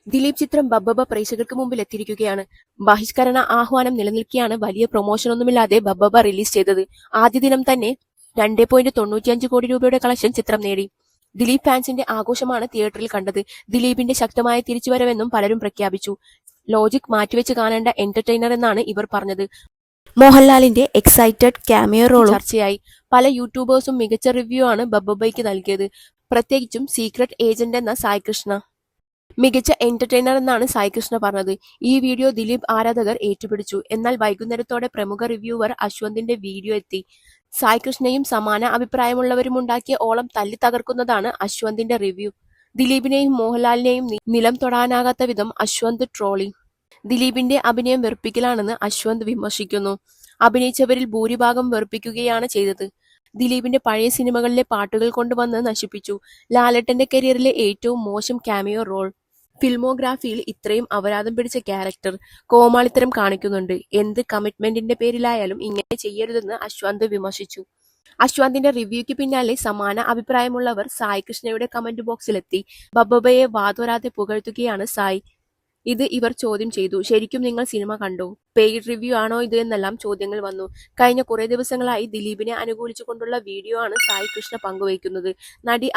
ദിലീപ് ചിത്രം ബബ്ബബ പ്രേക്ഷകർക്ക് മുമ്പിൽ എത്തിയിരിക്കുകയാണ്. ബഹിഷ്കരണ ആഹ്വാനം നിലനിൽക്കെയാണ് വലിയ പ്രൊമോഷനൊന്നുമില്ലാതെ ബബ്ബബ റിലീസ് ചെയ്തത്. ആദ്യ ദിനം തന്നെ 2.95 കോടി രൂപയുടെ കളക്ഷൻ ചിത്രം നേടി. ദിലീപ് ഫാൻസിന്റെ ആഘോഷമാണ് തിയേറ്ററിൽ കണ്ടത്. ദിലീപിന്റെ ശക്തമായ തിരിച്ചുവരവെന്നും പലരും പ്രഖ്യാപിച്ചു. ലോജിക് മാറ്റിവെച്ച് കാണേണ്ട എന്റർടൈനർ എന്നാണ് ഇവർ പറഞ്ഞത്. മോഹൻലാലിന്റെ എക്സൈറ്റഡ് ക്യാമിയോ റോളും ചർച്ചയായി. പല യൂട്യൂബേഴ്സും മികച്ച റിവ്യൂ ആണ് ബബ്ബബയ്ക്ക് നൽകിയത്. പ്രത്യേകിച്ചും സീക്രട്ട് ഏജന്റ് എന്ന സായ് കൃഷ്ണ. മികച്ച എന്റർടൈനർ എന്നാണ് സായ് കൃഷ്ണ പറഞ്ഞത്. ഈ വീഡിയോ ദിലീപ് ആരാധകർ ഏറ്റുപിടിച്ചു. എന്നാൽ വൈകുന്നേരത്തോടെ പ്രമുഖ റിവ്യൂവർ അശ്വന്തിന്റെ വീഡിയോ എത്തി. സായ് കൃഷ്ണയും സമാന അഭിപ്രായമുള്ളവരുമുണ്ടാക്കിയ ഓളം തല്ലി തകർക്കുന്നതാണ് അശ്വന്തിന്റെ റിവ്യൂ. ദിലീപിനെയും മോഹൻലാലിനെയും നിലം തൊടാനാകാത്ത വിധം അശ്വന്ത് ട്രോളി. ദിലീപിന്റെ അഭിനയം വെറുപ്പിക്കലാണെന്ന് അശ്വന്ത് വിമർശിക്കുന്നു. അഭിനയിച്ചവരിൽ ഭൂരിഭാഗം വെറുപ്പിക്കുകയാണ് ചെയ്തത്. ദിലീപിന്റെ പഴയ സിനിമകളിലെ പാട്ടുകൾ കൊണ്ടുവന്ന് നശിപ്പിച്ചു. ലാലേട്ടന്റെ കരിയറിലെ ഏറ്റവും മോശം ക്യാമിയോ റോൾ. ഫിൽമോഗ്രാഫിയിൽ ഇത്രയും അപരാധം പിടിച്ച ക്യാരക്ടർ. കോമാളിത്തരം കാണിക്കുന്നുണ്ട്. എന്ത് കമ്മിറ്റ്മെന്റിന്റെ പേരിലായാലും ഇങ്ങനെ ചെയ്യരുതെന്ന് അശ്വന്ത് വിമർശിച്ചു. അശ്വന്തിന്റെ റിവ്യൂയ്ക്ക് പിന്നാലെ സമാന അഭിപ്രായമുള്ളവർ സായ് കൃഷ്ണയുടെ കമന്റ് ബോക്സിലെത്തി. ബബ്ബബയെ വാതോരാതെ പുകഴ്ത്തുകയാണ് സായ്. ഇത് ഇവർ ചോദ്യം ചെയ്തു. ശരിക്കും നിങ്ങൾ സിനിമ കണ്ടോ? പെയ്ഡ് റിവ്യൂ ആണോ ഇത് എന്നെല്ലാം ചോദ്യങ്ങൾ വന്നു. കഴിഞ്ഞ കുറെ ദിവസങ്ങളായി ദിലീപിനെ അനുകൂലിച്ചുകൊണ്ടുള്ള വീഡിയോ ആണ് സായ് കൃഷ്ണ പങ്കുവയ്ക്കുന്നത്. നടി